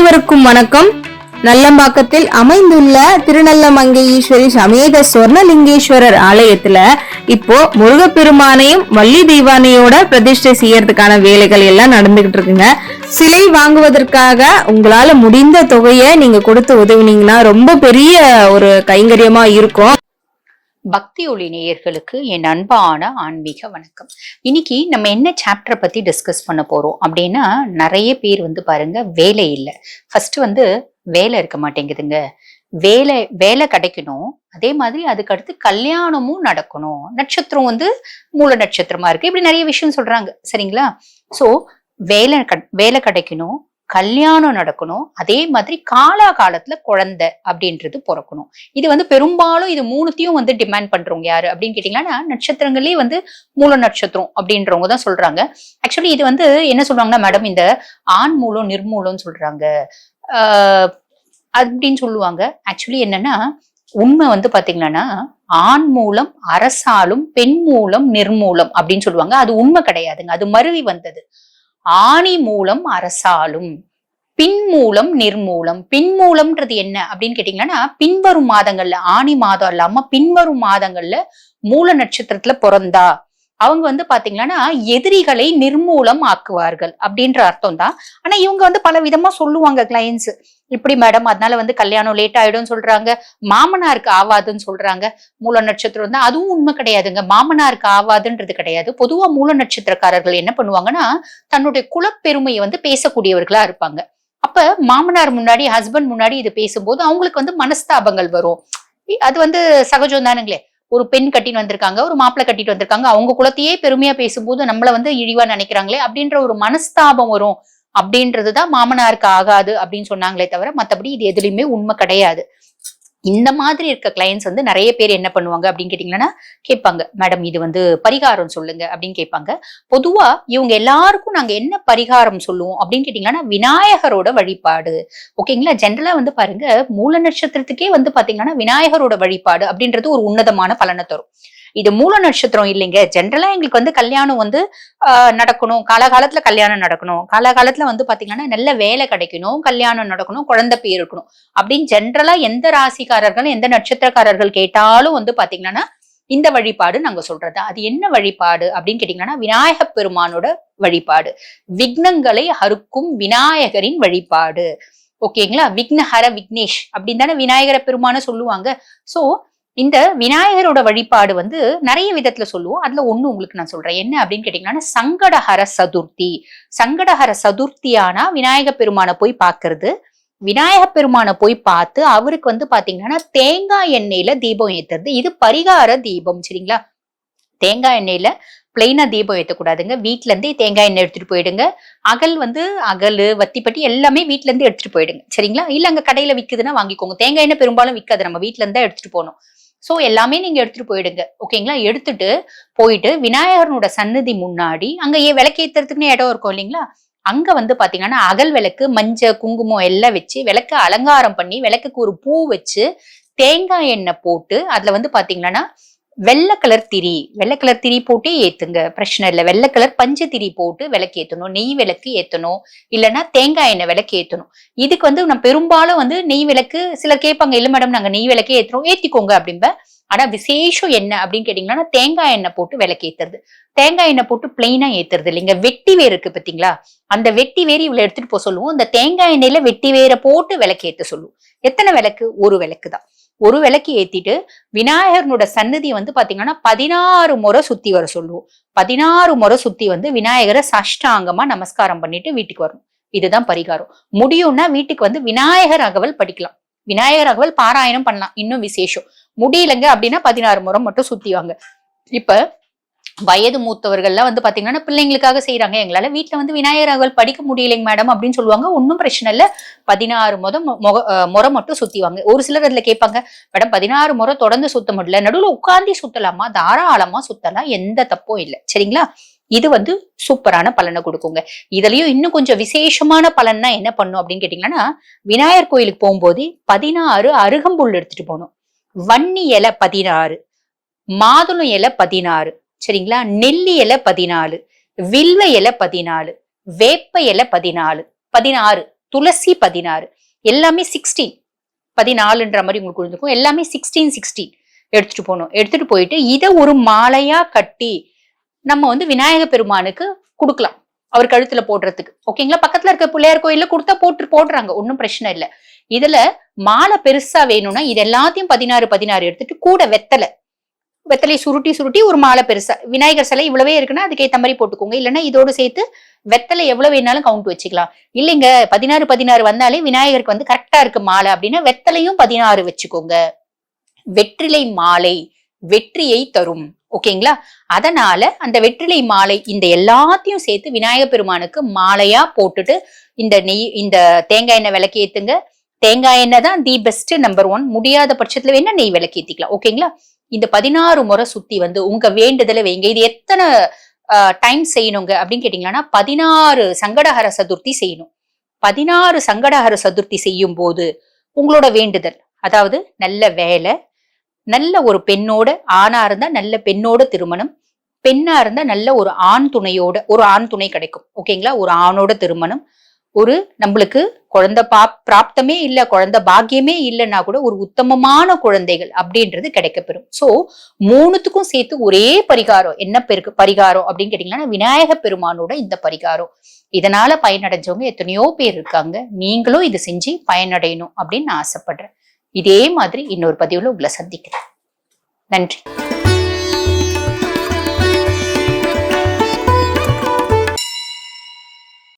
அனைவருக்கும் வணக்கம். நல்லம்பாக்கத்தில் அமைந்துள்ள திருநல்லமங்கையீஸ்வரி சமேத சொர்ணலிங்கேஸ்வரர் ஆலயத்துல இப்போ முருகப்பெருமானையும் வள்ளி தெய்வானையோட பிரதிஷ்டை செய்யறதுக்கான வேலைகள் எல்லாம் நடந்துகிட்டு இருக்குங்க. சிலை வாங்குவதற்காக உங்களால முடிந்த தொகையை நீங்க கொடுத்து உதவினீங்கன்னா ரொம்ப பெரிய ஒரு கைங்கரியமா இருக்கும். பக்தி ஒளி நேயர்களுக்கு என் அன்பான ஆன்மீக வணக்கம். இன்னைக்கு நம்ம என்ன சாப்டரை பத்தி டிஸ்கஸ் பண்ண போறோம் அப்படின்னா, நிறைய பேர் பாருங்க வேலை இல்லை. ஃபர்ஸ்ட் வேலை இருக்க மாட்டேங்குதுங்க. வேலை கிடைக்கணும், அதே மாதிரி அதுக்கு அடுத்து கல்யாணமும் நடக்கணும். நட்சத்திரம் மூல நட்சத்திரமா இருக்கு, இப்படி நிறைய விஷயம் சொல்றாங்க. சரிங்களா? சோ வேலை கிடைக்கணும், கல்யாணம் நடக்கணும், அதே மாதிரி காலத்துல குழந்தை அப்படின்றது பிறக்கணும். இது பெரும்பாலும் இது மூணுத்தையும் டிமாண்ட் பண்றவங்க யாரு அப்படின்னு கேட்டீங்கன்னா, நட்சத்திரங்களே மூல நட்சத்திரம் அப்படின்றவங்க தான் சொல்றாங்க. ஆக்சுவலி இது என்ன சொல்றாங்கன்னா, மேடம் இந்த ஆண் மூலம் நிர்மூலம் சொல்றாங்க அப்படின்னு சொல்லுவாங்க. ஆக்சுவலி என்னன்னா, உண்மை பாத்தீங்கன்னா, ஆண் மூலம் அரசாலும் பெண் மூலம் நிர்மூலம் அப்படின்னு சொல்லுவாங்க. அது உண்மை கிடையாதுங்க, அது மருவி வந்தது. ஆணி மூலம் அரசாலும், பின் மூலம் நிர்மூலம். பின்மூலம்ன்றது என்ன அப்படின்னு கேட்டீங்கன்னா, பின்வரும் மாதங்கள்ல, ஆணி மாதம் இல்லாம பின்வரும் மாதங்கள்ல மூல நட்சத்திரத்துல பிறந்தா அவங்க பாத்தீங்கன்னா எதிரிகளை நிர்மூலம் ஆக்குவார்கள் அப்படின்ற அர்த்தம் தான். ஆனா இவங்க பல விதமா சொல்லுவாங்க கிளைண்ட்ஸ். இப்படி மேடம் அதனால கல்யாணம் லேட் ஆயிடும் சொல்றாங்க, மாமனாருக்கு ஆவாதுன்னு சொல்றாங்க. மூல நட்சத்திரம் தான், அதுவும் உண்மை கிடையாதுங்க. மாமனாருக்கு ஆவாதுன்றது கிடையாது. பொதுவா மூல நட்சத்திரக்காரர்கள் என்ன பண்ணுவாங்கன்னா, தன்னுடைய குலப்பெருமையை பேசக்கூடியவர்களா இருப்பாங்க. அப்ப மாமனார் முன்னாடி, ஹஸ்பண்ட் முன்னாடி இது பேசும்போது அவங்களுக்கு மனஸ்தாபங்கள் வரும். அது சகஜம் தானுங்களே. ஒரு பெண் கட்டின்னு வந்திருக்காங்க, ஒரு மாப்பிள்ளை கட்டிட்டு வந்திருக்காங்க, அவங்க குலத்தையே பெருமையா பேசும்போது நம்மள இழிவா நினைக்கிறாங்களே அப்படின்ற ஒரு மனஸ்தாபம் வரும். அப்படின்றதுதான் மாமனாருக்கு ஆகாது அப்படின்னு சொன்னாங்களே தவிர, மத்தபடி இது எதுலையுமே உண்மை கிடையாது. இந்த மாதிரி இருக்க கிளைண்ட்ஸ் நிறைய பேர் என்ன பண்ணுவாங்க அப்படின்னு கேட்டீங்கன்னா, கேட்பாங்க, மேடம் இது பரிகாரம் சொல்லுங்க அப்படின்னு கேட்பாங்க. பொதுவா இவங்க எல்லாருக்கும் நாங்க என்ன பரிகாரம் சொல்லுவோம் அப்படின்னு கேட்டீங்கன்னா, விநாயகரோட வழிபாடு. ஓகேங்களா? ஜென்ரலா பாருங்க, மூல நட்சத்திரத்துக்கே பாத்தீங்கன்னா விநாயகரோட வழிபாடு அப்படின்றது ஒரு உன்னதமான பலனை தரும். இது மூல நட்சத்திரம் இல்லைங்க. ஜென்ரலா எங்களுக்கு கல்யாணம் நடக்கணும், காலகாலத்துல கல்யாணம் நடக்கணும், காலகாலத்துல பாத்தீங்கன்னா நல்ல வேலை கிடைக்கணும், கல்யாணம் நடக்கணும், குழந்தை பேர் இருக்கணும் அப்படின்னு ஜென்ரலா எந்த ராசிக்காரர்கள் எந்த நட்சத்திரக்காரர்கள் கேட்டாலும் பாத்தீங்கன்னா இந்த வழிபாடு நாங்க சொல்றது. அது என்ன வழிபாடு அப்படின்னு கேட்டீங்கன்னா, விநாயக பெருமானோட வழிபாடு, விக்னங்களை அறுக்கும் விநாயகரின் வழிபாடு. ஓகேங்களா? விக்னஹர விக்னேஷ் அப்படின்னு தானே விநாயகர பெருமான சொல்லுவாங்க. சோ இந்த விநாயகரோட வழிபாடு நிறைய விதத்துல சொல்லுவோம். அதுல ஒண்ணு உங்களுக்கு நான் சொல்றேன். என்ன அப்படின்னு கேட்டீங்கன்னா, சங்கடஹர சதுர்த்தி. சங்கடஹர சதுர்த்தியானா விநாயக பெருமானை போய் பாக்குறது. விநாயக பெருமானை போய் பார்த்து அவருக்கு பாத்தீங்கன்னா தேங்காய் எண்ணெயில தீபம் ஏத்துறது. இது பரிகார தீபம். சரிங்களா? தேங்காய் எண்ணெயில பிளைனா தீபம் ஏற்றக்கூடாதுங்க. வீட்டுல இருந்தே தேங்காய் எண்ணெய் எடுத்துட்டு போயிடுங்க. அகல் வத்திப்பட்டி எல்லாமே வீட்டுல இருந்து எடுத்துட்டு போயிடுங்க. சரிங்களா? இல்ல அங்க கடையில விக்குதுன்னா வாங்கிக்கோங்க. தேங்காய் எண்ணெய் பெரும்பாலும் விற்காது, நம்ம வீட்டுல இருந்தா எடுத்துட்டு போகணும். சோ எல்லாமே நீங்க எடுத்துட்டு போயிடுங்க. ஓகேங்களா? எடுத்துட்டு போயிட்டு விநாயகரோட சன்னதி முன்னாடி, அங்க விளக்கேத்துறதுக்குன்னு இடம் இருக்கும் இல்லைங்களா, அங்க பாத்தீங்கன்னா அகல் விளக்கு, மஞ்சள், குங்குமம் எல்லாம் வச்சு விளக்க அலங்காரம் பண்ணி, விளக்குக்கு ஒரு பூ வச்சு தேங்காய் எண்ணெய் போட்டு, அதுல பாத்தீங்கன்னா வெள்ளை கலர் திரி போட்டு ஏத்துங்க, பிரச்சனை இல்லை. வெள்ளை கலர் பஞ்சு திரி போட்டு விளக்கு ஏத்தணும், நெய் விளக்கு ஏத்தணும், இல்லைன்னா தேங்காய் எண்ணெய் விளக்கு ஏத்தணும். இதுக்கு நான் பெரும்பாலும் நெய் விளக்கு, சிலர் கேட்பாங்க, இல்ல மேடம் நாங்க நெய் விளக்கே ஏத்துறோம், ஏத்திக்கோங்க அப்படிம்ப. ஆனா விசேஷம் என்ன அப்படின்னு கேட்டீங்கன்னா, தேங்காய் எண்ணெய் போட்டு விளக்கு ஏத்துறது. தேங்காய் எண்ணெய் போட்டு பிளைனா ஏத்துறது இல்லைங்க. வெட்டி வேர் இருக்கு பாத்தீங்களா, அந்த வெட்டி வேர் இவ்வளவு எடுத்துட்டு போக சொல்லுவோம். இந்த தேங்காய் எண்ணெயில வெட்டி வேரை போட்டு விளக்கு ஏத்த சொல்லுவோம். எத்தனை விளக்கு? ஒரு விளக்கு தான். ஒரு விளக்கு ஏத்திட்டு விநாயகரோட சன்னதி பாத்தீங்கன்னா 16 முறை சுத்தி வர சொல்லுவோம். 16 முறை சுத்தி விநாயகரை சாஷ்டாங்கமா நமஸ்காரம் பண்ணிட்டு வீட்டுக்கு வரணும். இதுதான் பரிகாரம். முடியும்னா வீட்டுக்கு விநாயகர் அகவல் படிக்கலாம், விநாயகர் அகவல் பாராயணம் பண்ணலாம், இன்னும் விசேஷம். முடியலங்க அப்படின்னா 16 முறை மட்டும் சுத்திவாங்க. இப்ப வயது மூத்தவர்கள்லாம் பாத்தீங்கன்னா பிள்ளைங்களுக்காக செய்யறாங்க, எங்களால வீட்டுல விநாயகர் அகவல் படிக்க முடியலைங்க மேடம் அப்படின்னு சொல்லுவாங்க. ஒன்னும் பிரச்சனை இல்ல, 16 முறை மட்டும் சுத்திவாங்க. ஒரு சிலர் அதுல கேட்பாங்க, மேடம் 16 முறை தொடர்ந்து சுத்த முடியல, நடுவுல உட்கார்ந்து சுத்தலாமா? தாராளமா சுத்தலாம், எந்த தப்பும் இல்லை. சரிங்களா? இது சூப்பரான பலனை கொடுக்குங்க. இதுலயும் இன்னும் கொஞ்சம் விசேஷமான பலன்னா என்ன பண்ணும் அப்படின்னு கேட்டீங்கன்னா, விநாயகர் கோயிலுக்கு போகும்போது 16 அருகம்புல் எடுத்துட்டு போகணும். வன்னி இலை 16, மாதுளம் இலை 16, சரிங்களா? நெல்லி இலை 14, வில்வ இலை 14, வேப்ப இலை 14, 16 துளசி 16, எல்லாமே 16, 14ன்ற மாதிரி உங்களுக்கு கொடுத்துருக்கும். எல்லாமே 16 எடுத்துட்டு போகணும். எடுத்துட்டு போயிட்டு இதை ஒரு மாலையா கட்டி நம்ம வந்து விநாயக பெருமானுக்கு கொடுக்கலாம், அவர் கழுத்துல போடுறதுக்கு. ஓகேங்களா? பக்கத்துல இருக்க பிள்ளையார் கோயில்ல கொடுத்தா போடுறாங்க, ஒன்னும் பிரச்சனை இல்லை. இதுல மாலை பெருசா வேணும்னா இது எல்லாத்தையும் 16 எடுத்துட்டு கூட வெத்தலை சுருட்டி ஒரு மாலை பெருசா, விநாயகர் சிலை இவ்வளவே இருக்குன்னா அதுக்கேற்ற மாதிரி போட்டுக்கோங்க. இல்லைன்னா இதோடு சேர்த்து வெத்தலை எவ்வளவு வேணாலும் கவுண்ட் வச்சுக்கலாம். இல்லைங்க 16 வந்தாலே விநாயகருக்கு வந்து கரெக்டா இருக்கு மாலை அப்படின்னா வெத்தலையும் 16 வச்சுக்கோங்க. வெற்றிலை மாலை வெற்றியை தரும். ஓகேங்களா? அதனால அந்த வெற்றிலை மாலை இந்த எல்லாத்தையும் சேர்த்து விநாயகர் பெருமானுக்கு மாலையா போட்டுட்டு இந்த தேங்காய் எண்ணெய் விளக்கு ஏத்துங்க. தேங்காய் எண்ணெய் தான் தி பெஸ்ட், நம்பர் 1. முடியாத பட்சத்துல வேணா நெய் விளக்கு ஏத்திக்கலாம். ஓகேங்களா? இந்த 16 முறை சுத்தி வந்து உங்க வேண்டுதலை வைங்க. இது எத்தனை டைம் செய்யணுங்க அப்படின்னு கேட்டீங்கன்னா 16 சங்கடஹர சதுர்த்தி செய்யணும். 16 சங்கடஹர சதுர்த்தி செய்யும் போது உங்களோட வேண்டுதல், அதாவது நல்ல வேலை, நல்ல ஒரு பெண்ணோட, ஆணா இருந்தா நல்ல பெண்ணோட திருமணம், பெண்ணா இருந்தா நல்ல ஒரு ஆண் துணை கிடைக்கும். ஓகேங்களா? ஒரு ஆணோட திருமணம், ஒரு நம்மளுக்கு குழந்தை பிராப்தமே இல்ல, குழந்தை பாக்கியமே இல்லைன்னா கூட ஒரு உத்தமமான குழந்தைகள் அப்படின்றது கிடைக்கப்பெறும். சோ 3த்துக்கும் சேர்த்து ஒரே பரிகாரம். என்ன பரிகாரம் அப்படின்னு கேட்டீங்கன்னா விநாயக பெருமானோட இந்த பரிகாரம். இதனால பயனடைஞ்சவங்க எத்தனையோ பேர் இருக்காங்க. நீங்களும் இது செஞ்சு பயனடையணும் அப்படின்னு நான் ஆசைப்படுறேன். இதே மாதிரி இன்னொரு பதிவுல உங்களை சந்திக்கிறேன். நன்றி.